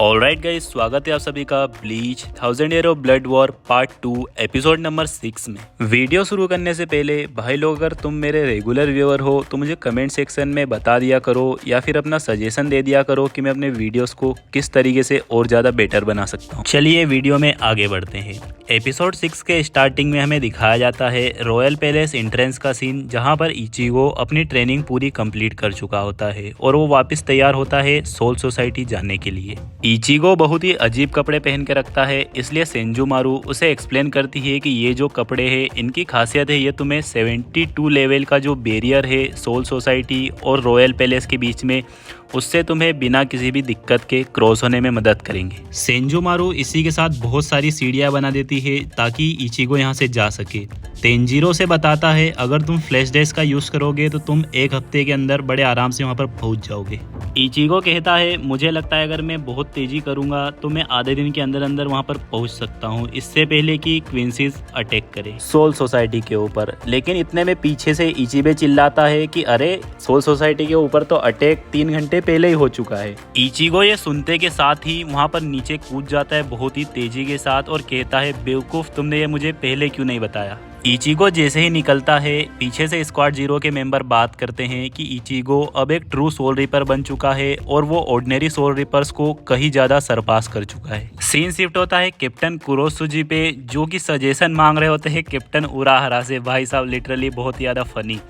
Alright guys, स्वागत है आप सभी का bleach 1000 year of blood war part 2 episode number 6 में। वीडियो शुरू करने से पहले भाई लोग, अगर तुम मेरे रेगुलर व्यूअर हो तो मुझे कमेंट सेक्शन में बता दिया करो या फिर अपना सजेशन दे दिया करो कि मैं अपने वीडियोस को किस तरीके से और ज़्यादा बेटर बना सकता हूँ। चलिए वीडियो में आगे बढ़ते हैं। एपिसोड 6 के स्टार्टिंग में हमें दिखाया जाता है रॉयल पैलेस एंट्रेंस का सीन, जहाँ पर इचिगो अपनी ट्रेनिंग पूरी कंप्लीट कर चुका होता है और वो वापस तैयार होता है सोल सोसाइटी जाने के लिए। इचिगो बहुत ही अजीब कपड़े पहन के रखता है, इसलिए सेंजुमारू उसे एक्सप्लेन करती है कि ये जो कपड़े हैं इनकी खासियत है, ये तुम्हें 72 लेवल का जो बैरियर है सोल सोसाइटी और रॉयल पैलेस के बीच में, उससे तुम्हें बिना किसी भी दिक्कत के क्रॉस होने में मदद करेंगे। सेंजुमारू इसी के साथ बहुत सारी सीढ़ियां बना देती है ताकि इचिगो यहाँ से जा सके। तेंजिरो से बताता है अगर तुम फ्लैश डैश का यूज करोगे तो तुम एक हफ्ते के अंदर बड़े आराम से वहाँ पर पहुँच जाओगे। इचिगो कहता है मुझे लगता है अगर मैं बहुत तेजी करूंगा तो मैं आधे दिन के अंदर अंदर वहाँ पर पहुँच सकता हूँ, इससे पहले कि क्वींसीज अटैक करे सोल सोसाइटी के ऊपर। लेकिन इतने में पीछे से इचिबे चिल्लाता है कि अरे सोल सोसाइटी के ऊपर तो अटैक 3 घंटे पहले ही हो चुका है। इचिगो ये सुनते के साथ ही वहाँ पर नीचे कूद जाता है बहुत ही तेजी के साथ और कहता है बेवकूफ, तुमने ये मुझे पहले क्यों नहीं बताया। इचिगो जैसे ही निकलता है, पीछे से स्क्वाड 0 के मेंबर बात करते हैं कि इचिगो अब एक ट्रू सोल रिपर बन चुका है और वो ऑर्डिनरी सोल रिपर्स को कहीं ज्यादा सरपास कर चुका है। सीन शिफ्ट होता है कैप्टन कुरोसुजी पे, जो कि सजेशन मांग रहे होते हैं कैप्टन उराहरा से। भाई साहब लिटरली बहुत ही ज्यादा फनी।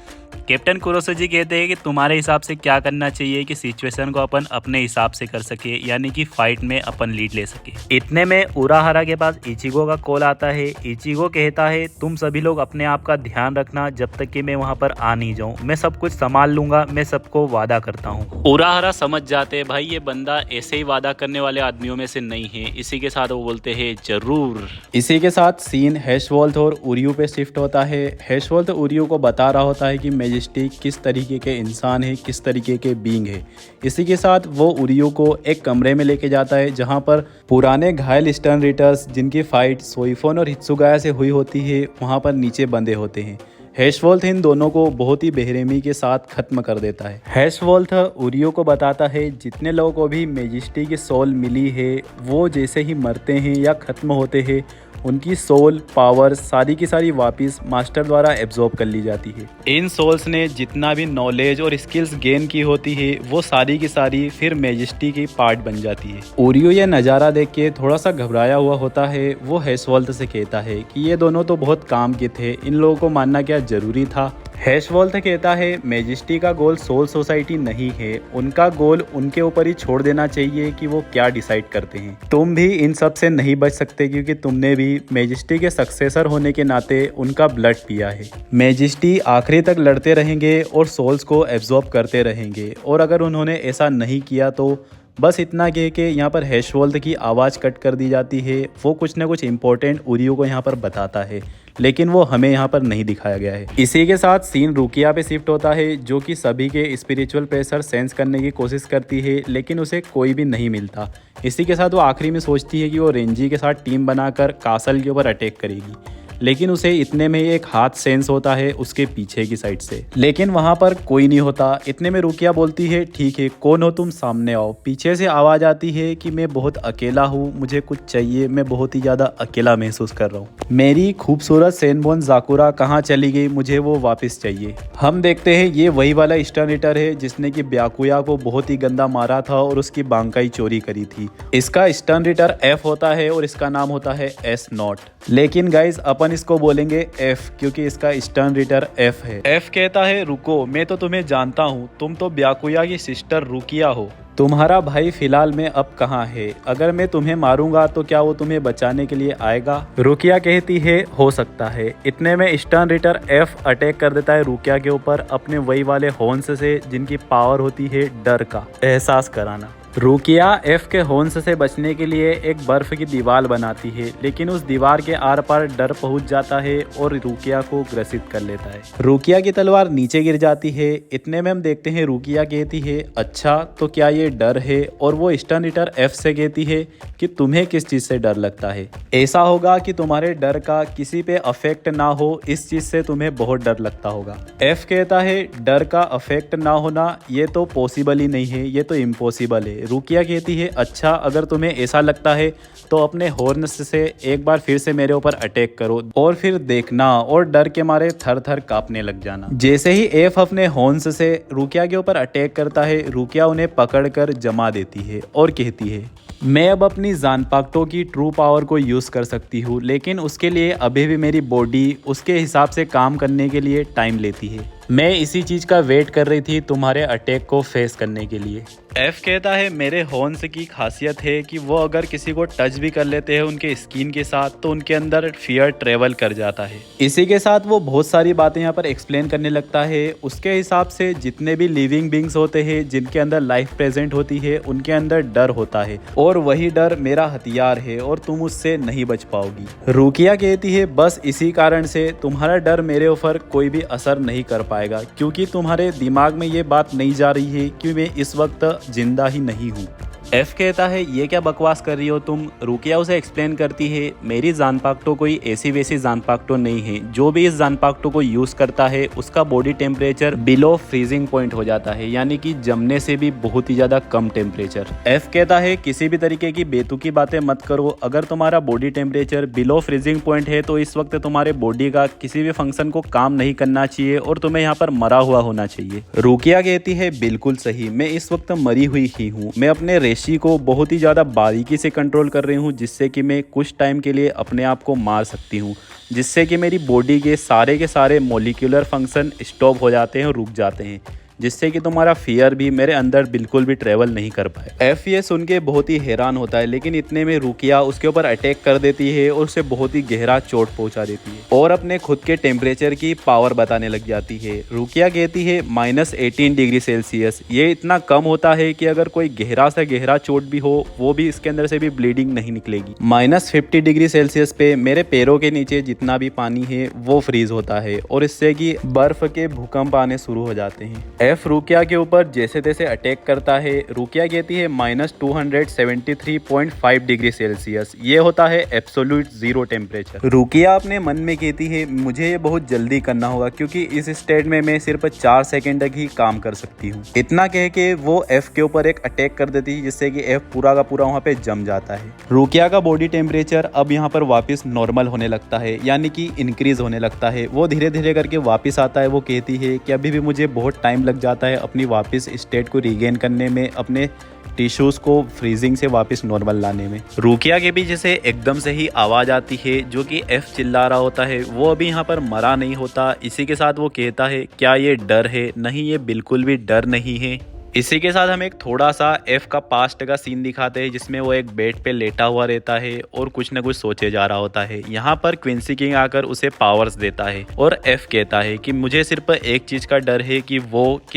कैप्टन कुरोसुजी कहते हैं कि तुम्हारे हिसाब से क्या करना चाहिए कि सिचुएशन को अपन अपने हिसाब से कर सके, यानी कि फाइट में अपन लीड ले सके। इतने में उराहरा के पास इचिगो का कॉल आता है। इचिगो कहता है तुम सभी लोग अपने आप का ध्यान रखना जब तक कि मैं वहां पर आ नहीं जाऊं, मैं सब कुछ संभाल लूंगा, मैं सबको वादा करता हूं। उराहरा समझ जाते हैं भाई ये बंदा ऐसे ही वादा करने वाले आदमियों में से नहीं है। इसी के साथ वो बोलते हैं जरूर। इसी के साथ सीन हैशवोल्थ और उरियो पे शिफ्ट होता है। हैशवोल्थ उरियो को बता रहा होता है कि मैजेस्टिक किस तरीके के इंसान है, किस तरीके के बीइंग है। इसी के साथ वो उरियो को एक कमरे में लेके जाता है जहां पर पुराने घायल स्टर्न रिटर्स, जिनकी फाइट सोइफोन और हित्सुगाया से हुई होती है, वहां पर नीचे बंधे होते हैं। हैशवोल्थ इन दोनों को बहुत ही बेरहमी के साथ खत्म कर देता है। हैशवोल्थ उरियो को बताता है जितने लोगों को भी मैजेस्टी की सोल मिली है, वो जैसे ही मरते हैं या खत्म होते हैं, उनकी सोल पावर सारी की सारी वापस मास्टर द्वारा एब्जॉर्ब कर ली जाती है। इन सोल्स ने जितना भी नॉलेज और स्किल्स गेन की होती है, वो सारी की सारी फिर मैजेस्टी की पार्ट बन जाती है। ओरियो यह नज़ारा देख के थोड़ा सा घबराया हुआ होता है। वो हैशवोल्थ से कहता है कि ये दोनों तो बहुत काम के थे, इन लोगों को मानना क्या जरूरी था। हैशवोल्थ कहता है मैजेस्टी का गोल सोल सोसाइटी नहीं है, उनका गोल उनके ऊपर ही छोड़ देना चाहिए कि वो क्या डिसाइड करते हैं। तुम भी इन सब से नहीं बच सकते क्योंकि तुमने भी मैजेस्टी के सक्सेसर होने के नाते उनका ब्लड पिया है। मैजेस्टी आखिरी तक लड़ते रहेंगे और सोल्स को एब्जॉर्ब करते रहेंगे, और अगर उन्होंने ऐसा नहीं किया तो बस इतना कह के यहाँ पर हैशवोल्थ की आवाज़ कट कर दी जाती है। वो कुछ ना कुछ इंपॉर्टेंट उरियो को यहाँ पर बताता है, लेकिन वो हमें यहाँ पर नहीं दिखाया गया है। इसी के साथ सीन रुकिया पे शिफ्ट होता है, जो कि सभी के स्पिरिचुअल प्रेशर सेंस करने की कोशिश करती है, लेकिन उसे कोई भी नहीं मिलता। इसी के साथ वो आखिरी में सोचती है कि वो रेंजी के साथ टीम बनाकर कासल के ऊपर अटैक करेगी, लेकिन उसे इतने में एक हाथ सेंस होता है उसके पीछे की साइड से, लेकिन वहां पर कोई नहीं होता। इतने में रुकिया बोलती है ठीक है, कौन हो तुम, सामने आओ। पीछे से आवाज आती है कि मैं बहुत अकेला हूँ, मुझे कुछ चाहिए, मैं बहुत ही ज्यादा अकेला महसूस कर रहा हूँ। मेरी खूबसूरत सेनबोन जाकुरा कहाँ चली गई, मुझे वो वापस चाहिए। हम देखते हैं ये वही वाला स्टर्न रिटर है जिसने की ब्याकुया को बहुत ही गंदा मारा था और उसकी बांकाई चोरी करी थी। इसका स्टर्न रिटर एफ होता है और इसका नाम होता है S0। लेकिन गाइज अपन इसको बोलेंगे एफ क्योंकि इसका स्टर्न रिटर एफ है। एफ कहता है रुको, मैं तो तुम्हें जानता हूँ, तुम तो ब्याकुया की सिस्टर रुकिया हो। तुम्हारा भाई फिलहाल में अब कहाँ है? अगर मैं तुम्हें मारूंगा तो क्या वो तुम्हें बचाने के लिए आएगा? रुकिया कहती है हो सकता है। इतने में स्टर्न रिटर एफ अटैक कर देता है रुकिया के ऊपर अपने वही वाले हॉर्न्स से, जिनकी पावर होती है डर का एहसास कराना। रुकिया एफ के हॉर्न्स से बचने के लिए एक बर्फ की दीवार बनाती है, लेकिन उस दीवार के आर पार डर पहुंच जाता है और रुकिया को ग्रसित कर लेता है। रुकिया की तलवार नीचे गिर जाती है। इतने में हम देखते हैं रुकिया कहती है अच्छा तो क्या ये डर है, और वो स्टर्न रिटर एफ से कहती है कि तुम्हें किस चीज से डर लगता है। ऐसा होगा कि तुम्हारे डर का किसी पे अफेक्ट ना हो, इस चीज से तुम्हें बहुत डर लगता होगा। एफ कहता है डर का अफेक्ट ना होना ये तो पॉसिबल ही नहीं है, ये तो इम्पॉसिबल है। रुकिया कहती है अच्छा अगर तुम्हें ऐसा लगता है तो अपने हॉर्न्स से एक बार फिर से मेरे ऊपर अटैक करो और फिर देखना और डर के मारे थर थर कांपने लग जाना। जैसे ही एफ अपने हॉर्न्स से रुकिया के ऊपर अटैक करता है, रुकिया उन्हें पकड़कर जमा देती है और कहती है मैं अब अपनी जानपाक्टो की ट्रू पावर को यूज़ कर सकती हूँ, लेकिन उसके लिए अभी भी मेरी बॉडी उसके हिसाब से काम करने के लिए टाइम लेती है। मैं इसी चीज़ का वेट कर रही थी तुम्हारे अटैक को फेस करने के लिए। एफ कहता है मेरे हॉर्न्स की खासियत है कि वो अगर किसी को टच भी कर लेते हैं उनके स्किन के साथ तो उनके अंदर फियर ट्रेवल कर जाता है। इसी के साथ वो बहुत सारी बातें यहाँ पर एक्सप्लेन करने लगता है। उसके हिसाब से जितने भी लिविंग बींग्स होते हैं जिनके अंदर लाइफ प्रेजेंट होती है उनके अंदर डर होता है और वही डर मेरा हथियार है और तुम उससे नहीं बच पाओगी। रुकिया कहती है बस इसी कारण से तुम्हारा डर मेरे ऊपर कोई भी असर नहीं कर पाएगा क्योंकि तुम्हारे दिमाग में ये बात नहीं जा रही है कि मैं इस वक्त जिंदा ही नहीं हूँ। एफ कहता है ये क्या बकवास कर रही हो तुम। रुकिया उसे एक्सप्लेन करती है मेरी जानपाक्टो कोई ऐसी वैसी जानपाक्टो नहीं है, जो भी इस जानपाक्टो को यूज़ करता है उसका body temperature below freezing point हो जाता है, यानी कि जमने से भी बहुत ही ज़्यादा कम टेम्परेचर। एफ कहता है किसी भी तरीके की बेतुकी बातें मत करो, अगर तुम्हारा body temperature below freezing point है तो इस वक्त तुम्हारे बॉडी का किसी भी फंक्शन को काम नहीं करना चाहिए और तुम्हें यहाँ पर मरा हुआ होना चाहिए। रुकिया कहती है बिल्कुल सही, मैं इस वक्त मरी हुई ही हूँ। मैं अपने रेशी को बहुत ही ज़्यादा बारीकी से कंट्रोल कर रही हूँ जिससे कि मैं कुछ टाइम के लिए अपने आप को मार सकती हूँ, जिससे कि मेरी बॉडी के सारे मॉलिक्यूलर फंक्शन स्टॉप हो जाते हैं और रुक जाते हैं, जिससे कि तुम्हारा फियर भी मेरे अंदर बिल्कुल भी ट्रेवल नहीं कर पाए। एफ ये सुन के बहुत ही हैरान होता है, लेकिन इतने में रुकिया उसके ऊपर अटैक कर देती है और उसे बहुत ही गहरा चोट पहुंचा देती है और अपने खुद के टेम्परेचर की पावर बताने लग जाती है। रुकिया कहती है -18 डिग्री सेल्सियस, ये इतना कम होता है कि अगर कोई गहरा से गहरा चोट भी हो वो भी इसके अंदर से भी ब्लीडिंग नहीं निकलेगी। -50 डिग्री सेल्सियस पे मेरे पैरों के नीचे जितना भी पानी है वो फ्रीज होता है और इससे कि बर्फ के भूकंप आने शुरू हो जाते हैं। एफ रुकिया के ऊपर जैसे तैसे अटैक करता है। रुकिया कहती है -273.5 डिग्री सेल्सियस, ये होता है एब्सोल्यूट जीरो टेम्परेचर। रुकिया अपने मन में कहती है मुझे ये बहुत जल्दी करना होगा क्योंकि इस स्टेट में मैं सिर्फ 4 सेकंड तक ही काम कर सकती हूँ। इतना कह के वो एफ के ऊपर एक अटैक कर देती है जिससे कि एफ पूरा का पूरा वहाँ पे जम जाता है। रुकिया का बॉडी टेम्परेचर अब यहाँ पर वापस नॉर्मल होने लगता है, यानी कि इंक्रीज होने लगता है। वो धीरे धीरे करके वापस आता है। वो कहती है कि अभी भी मुझे बहुत टाइम लग जाता है अपनी वापस स्टेट को रीगेन करने में, अपने टिश्यूज को फ्रीजिंग से वापस नॉर्मल लाने में। रुकिया के पीछे से एकदम से ही आवाज आती है जो कि एफ चिल्ला रहा होता है। वो अभी यहाँ पर मरा नहीं होता। इसी के साथ वो कहता है क्या ये डर है? नहीं, ये बिल्कुल भी डर नहीं है। इसी के साथ हम एक थोड़ा सा एफ का पास्ट का सीन दिखाते हैं जिसमें वो एक बेड पे लेटा हुआ रहता है और कुछ न कुछ सोचे जा रहा होता है। यहाँ पर क्विंसी किंग आकर उसे पावर्स देता है और एफ कहता है कि मुझे सिर्फ एक चीज का डर है कि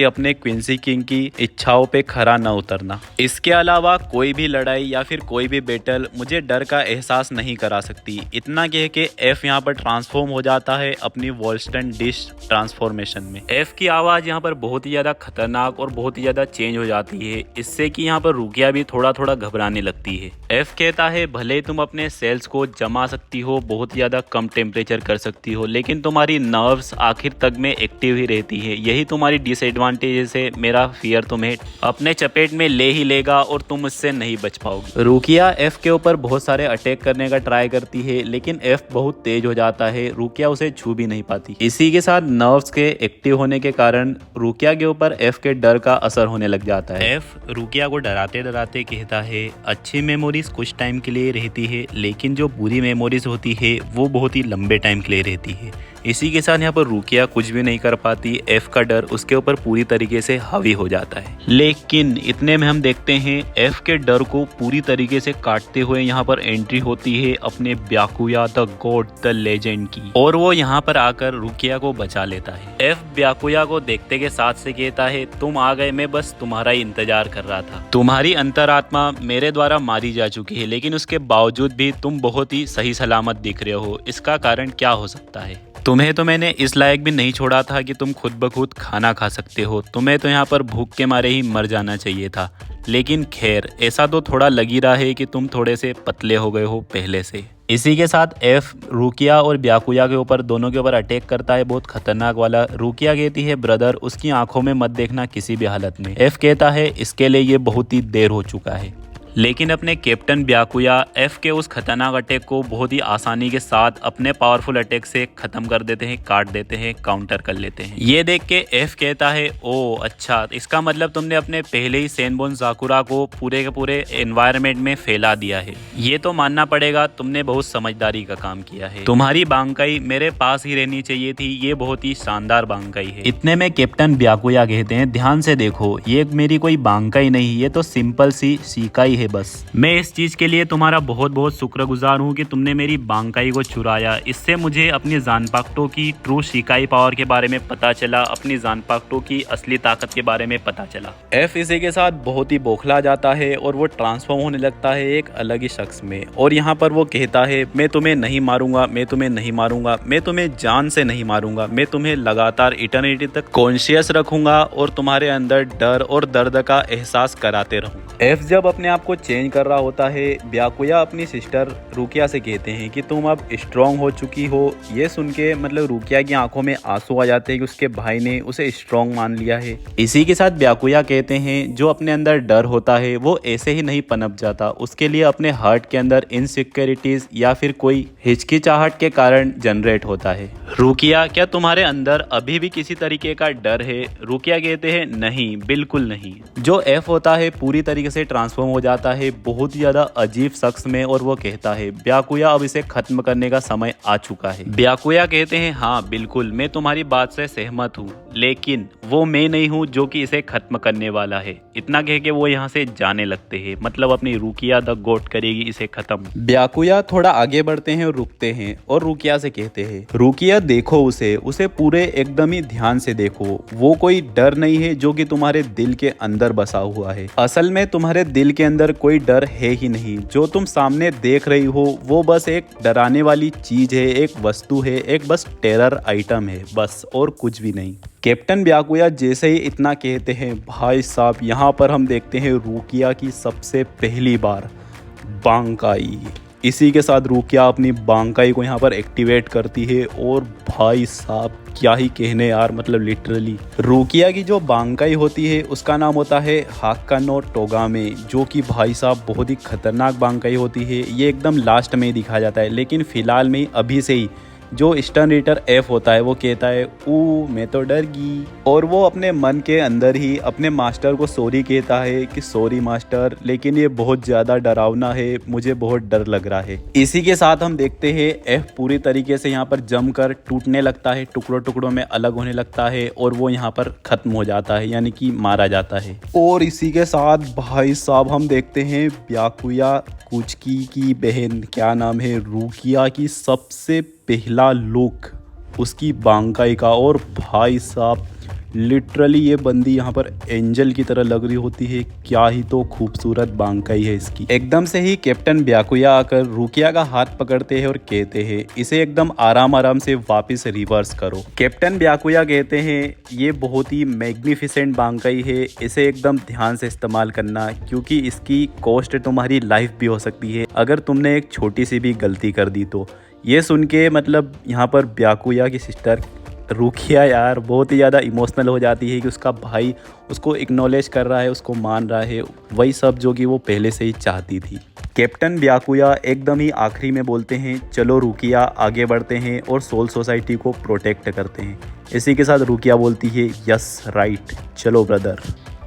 अपने क्विंसी किंग की इच्छाओं पे खरा न उतरना। इसके अलावा कोई भी लड़ाई या फिर कोई भी बैटल मुझे डर का एहसास नहीं करा सकती। इतना कह के एफ यहाँ पर ट्रांसफॉर्म हो जाता है अपनी वॉल्स्टन डिश ट्रांसफॉर्मेशन में। एफ की आवाज यहाँ पर बहुत ही ज्यादा खतरनाक और बहुत ही ज्यादा चेंज हो जाती है, इससे कि यहाँ पर रुकिया भी थोड़ा थोड़ा घबराने लगती है। एफ कहता है भले तुम अपने सेल्स को जमा सकती हो, बहुत ज्यादा कम टेम्परेचर कर सकती हो, लेकिन तुम्हारी नर्व्स आखिर तक में एक्टिव ही रहती है। यही तुम्हारी डिसएडवांटेज है। मेरा फियर तुम्हें अपने चपेट में ले ही लेगा और तुम इससे नहीं बच पाओगे। रुकिया एफ के ऊपर बहुत सारे अटैक करने का ट्राई करती है, लेकिन एफ बहुत तेज हो जाता है। रुकिया उसे छू भी नहीं पाती। इसी के साथ नर्व्स के एक्टिव होने के कारण रुकिया के ऊपर एफ के डर का असर होने लग जाता है। एफ रुकिया को डराते डराते कहता है अच्छी मेमोरीज कुछ टाइम के लिए रहती है, लेकिन जो बुरी मेमोरीज होती है वो बहुत ही लंबे टाइम के लिए रहती है। इसी के साथ यहाँ पर रुकिया कुछ भी नहीं कर पाती। एफ का डर उसके ऊपर पूरी तरीके से हावी हो जाता है। लेकिन इतने में हम देखते हैं एफ के डर को पूरी तरीके से काटते हुए यहाँ पर एंट्री होती है अपने ब्याकुया द गॉड द लेजेंड की, और वो यहाँ पर आकर रुकिया को बचा लेता है। एफ ब्याकुया को देखते के साथ से कहता है तुम आ गए, मैं बस तुम्हारा ही इंतजार कर रहा था। तुम्हारी अंतरात्मा मेरे द्वारा मारी जा चुकी है, लेकिन उसके बावजूद भी तुम बहुत ही सही सलामत दिख रहे हो। इसका कारण क्या हो सकता है? तुम्हें तो मैंने इस लायक भी नहीं छोड़ा था कि तुम खुद ब खुद खाना खा सकते हो, तुम्हें तो यहाँ पर भूख के मारे ही मर जाना चाहिए था। लेकिन खैर, ऐसा तो थोड़ा लग ही रहा है कि तुम थोड़े से पतले हो गए हो पहले से। इसी के साथ एफ रुकिया और ब्याकुया के ऊपर, दोनों के ऊपर अटैक करता है, बहुत खतरनाक वाला। रुकिया कहती है ब्रदर उसकी आंखों में मत देखना किसी भी हालत में। एफ कहता है इसके लिए ये बहुत ही देर हो चुका है। लेकिन अपने कैप्टन ब्याकुया एफ के उस खतरनाक अटैक को बहुत ही आसानी के साथ अपने पावरफुल अटैक से खत्म कर देते हैं, काट देते हैं, काउंटर कर लेते हैं। ये देख के एफ कहता है ओ अच्छा, इसका मतलब तुमने अपने पहले ही सेनबोन साकुरा को पूरे के पूरे एनवायरनमेंट में फैला दिया है। ये तो मानना पड़ेगा, तुमने बहुत समझदारी का काम किया है। तुम्हारी बांकाई मेरे पास ही रहनी चाहिए थी, ये बहुत ही शानदार बांकाई है। इतने में कैप्टन ब्याकुया कहते हैं ध्यान से देखो, ये मेरी कोई बांकाई नहीं, ये तो सिंपल सी शिकाई है बस। मैं इस चीज के लिए तुम्हारा बहुत बहुत शुक्रगुजार हूँ कि तुमने मेरी बांकाई को चुराया। इससे मुझे अपनी जानपाक्टो की ट्रू शिकाई पावर के बारे में पता चला, अपनी जानपाक्टो की असली ताकत के बारे में पता चला। एफ इसी के साथ बहुत ही बौखला जाता है और वो ट्रांसफॉर्म होने लगता है एक अलग ही शख्स में। और यहाँ पर वो कहता है मैं तुम्हें नहीं मारूंगा, मैं तुम्हें नहीं मारूंगा, मैं तुम्हें जान से नहीं मारूंगा, मैं तुम्हें लगातार इटर्निटी तक कॉन्शियस रखूंगा और तुम्हारे अंदर डर और दर्द का एहसास कराते रहूंगा। एफ जब अपने आप को चेंज कर रहा होता है, ब्याकुया अपनी सिस्टर रुकिया से कहते हैं कि तुम अब स्ट्रांग हो चुकी हो। ये सुन के मतलब रुकिया की आंखों में आंसू आ जाते हैं कि उसके भाई ने उसे स्ट्रांग मान लिया है। इसी के साथ ब्याकुया कहते हैं जो अपने अंदर डर होता है वो ऐसे ही नहीं पनप जाता, उसके लिए अपने हार्ट के अंदर इनसिक्योरिटीज या फिर कोई हिचकिचाहट के कारण जनरेट होता है। रुकिया क्या तुम्हारे अंदर अभी भी किसी तरीके का डर है? रुकिया कहते हैं नहीं, बिल्कुल नहीं। जो एफ होता है पूरी तरीके से ट्रांसफॉर्म हो जाता है बहुत ही ज्यादा अजीब शख्स में और वो कहता है ब्याकुया अब इसे खत्म करने का समय आ चुका है। ब्याकुया कहते हैं हाँ बिल्कुल, मैं तुम्हारी बात से सहमत हूँ, लेकिन वो मैं नहीं हूँ जो कि इसे खत्म करने वाला है। इतना कह के वो यहाँ से जाने लगते हैं, मतलब अपनी रुकिया द गोट करेगी इसे खत्म। ब्याकुया थोड़ा आगे बढ़ते हैं और रुकते हैं और रुकिया से कहते हैं रुकिया देखो उसे पूरे एकदम ही ध्यान से देखो, वो कोई डर नहीं है जो कि तुम्हारे दिल के अंदर बसा हुआ है। असल में तुम्हारे दिल के अंदर कोई डर है ही नहीं, जो तुम सामने देख रही हो वो बस एक डराने वाली चीज है, एक वस्तु है, एक बस टेरर आइटम है बस, और कुछ भी नहीं। कैप्टन ब्याकुया जैसे ही इतना कहते हैं भाई साहब यहाँ पर हम देखते हैं रुकिया की सबसे पहली बार बांकाई। इसी के साथ रुकिया अपनी बांकाई को यहाँ पर एक्टिवेट करती है और भाई साहब क्या ही कहने यार, मतलब लिटरली रुकिया की जो बांकाई होती है उसका नाम होता है हाक्का नो टोगामे, जो कि भाई साहब बहुत ही खतरनाक बांकाई होती है। ये एकदम लास्ट में ही दिखाया जाता है, लेकिन फिलहाल में अभी से ही जो स्टर्न रीटर एफ होता है वो कहता है ओ मैं तो डर गई, और वो अपने मन के अंदर ही अपने मास्टर को सॉरी कहता है कि सॉरी मास्टर, लेकिन ये बहुत ज़्यादा डरावना है, मुझे बहुत डर लग रहा है। इसी के साथ हम देखते हैं एफ पूरी तरीके से यहाँ पर जमकर टूटने लगता है, टुकड़ों टुकड़ों में अलग होने लगता है और वो यहाँ पर ख़त्म हो जाता है, यानी कि मारा जाता है। और इसी के साथ भाई साहब हम देखते हैं ब्याकुया कुचकी की बहन, क्या नाम है, रुकिया की सबसे पहला लुक उसकी बांकाई का, और भाई साहब लिटरली ये बंदी यहाँ पर एंजल की तरह लग रही होती है। क्या ही तो खूबसूरत बांकाई है इसकी। एकदम से ही कैप्टन ब्याकुया आकर रुकिया का हाथ पकड़ते हैं और कहते हैं इसे एकदम आराम आराम से वापस रिवर्स करो। कैप्टन ब्याकुया कहते हैं ये बहुत ही मैग्निफिसेंट बांकाई है, इसे एकदम ध्यान से इस्तेमाल करना क्योंकि इसकी कॉस्ट तुम्हारी लाइफ भी हो सकती है अगर तुमने एक छोटी सी भी गलती कर दी तो। ये सुन के मतलब यहाँ पर ब्याकुया की सिस्टर रुकिया यार बहुत ही ज़्यादा इमोशनल हो जाती है कि उसका भाई उसको एक्नॉलेज कर रहा है, उसको मान रहा है, वही सब जो कि वो पहले से ही चाहती थी। कैप्टन ब्याकुया एकदम ही आखिरी में बोलते हैं चलो रुकिया आगे बढ़ते हैं और सोल सोसाइटी को प्रोटेक्ट करते हैं। इसी के साथ रुकिया बोलती है यस राइट चलो ब्रदर।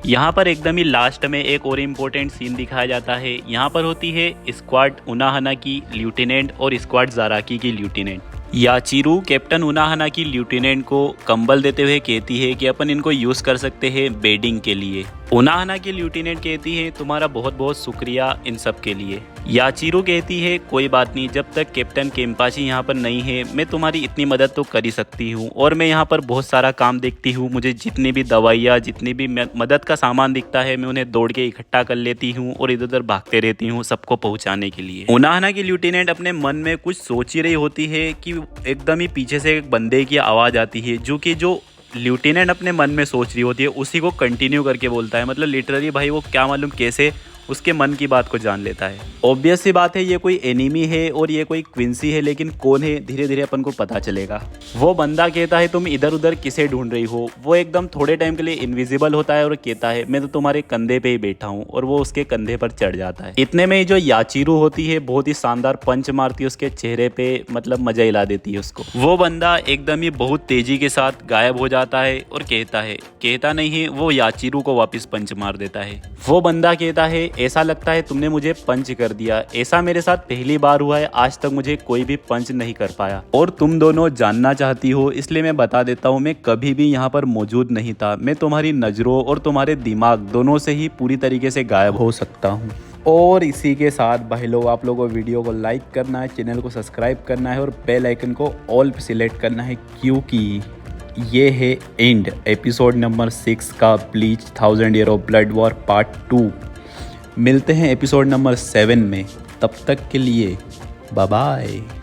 यहाँ पर एकदम ही लास्ट में एक और इम्पोर्टेंट सीन दिखाया जाता है। यहाँ पर होती है स्क्वाड उनाहना की ल्यूटेनेंट और स्क्वाड जाराकी की ल्यूटेनेंट। याचिरू कैप्टन उनाहना की ल्यूटेनेंट को कंबल देते हुए कहती है कि अपन इनको यूज़ कर सकते हैं बेडिंग के लिए। उनाहना की ल्यूटिनेंट कहती है तुम्हारा बहुत बहुत शुक्रिया इन सब के लिए। याचीरो कहती है कोई बात नहीं, जब तक कैप्टन केम्पाची यहाँ पर नहीं है मैं तुम्हारी इतनी मदद तो कर ही सकती हूँ, और मैं यहाँ पर बहुत सारा काम देखती हूँ, मुझे जितनी भी दवाइयाँ जितनी भी मदद का सामान दिखता है मैं उन्हें दौड़ के इकट्ठा कर लेती हूँ और इधर उधर भागते रहती हूँ सबको पहुँचाने के लिए। उनाहना की ल्यूटिनेंट अपने मन में कुछ सोच ही रही होती है कि एकदम ही पीछे से एक बंदे की आवाज़ आती है जो ल्यूटिनेंट अपने मन में सोच रही होती है उसी को कंटिन्यू करके बोलता है। मतलब लिटरली भाई वो क्या मालूम कैसे उसके मन की बात को जान लेता है। ऑब्वियस सी बात है ये कोई एनिमी है और ये कोई क्विंसी है, लेकिन कौन है धीरे धीरे अपन को पता चलेगा। वो बंदा कहता है तुम इधर उधर किसे ढूंढ रही हो। वो एकदम थोड़े टाइम के लिए इनविजिबल होता है और कहता है मैं तो तुम्हारे कंधे पे ही बैठा हूँ, और वो उसके कंधे पर चढ़ जाता है। इतने में ही जो याचीरू होती है बहुत ही शानदार पंच मारती है उसके चेहरे पे, मतलब मजा हिला देती है उसको। वो बंदा एकदम ही बहुत तेजी के साथ गायब हो जाता है और कहता नहीं है वो याचीरू को वापस पंच मार देता है। वो बंदा कहता है ऐसा लगता है तुमने मुझे पंच कर दिया, ऐसा मेरे साथ पहली बार हुआ है, आज तक मुझे कोई भी पंच नहीं कर पाया। और तुम दोनों जानना चाहती हो इसलिए मैं बता देता हूँ, मैं कभी भी यहाँ पर मौजूद नहीं था। मैं तुम्हारी नज़रों और तुम्हारे दिमाग दोनों से ही पूरी तरीके से गायब हो सकता हूँ। और इसी के साथ भाई लोग आप लोगों को वीडियो को लाइक करना है, चैनल को सब्सक्राइब करना है और बेल आइकन को ऑल पे सिलेक्ट करना है, क्योंकि ये है एंड एपिसोड नंबर 6 का bleach 1000 year of blood war part 2। मिलते हैं एपिसोड नंबर 7 में, तब तक के लिए बाय बाय।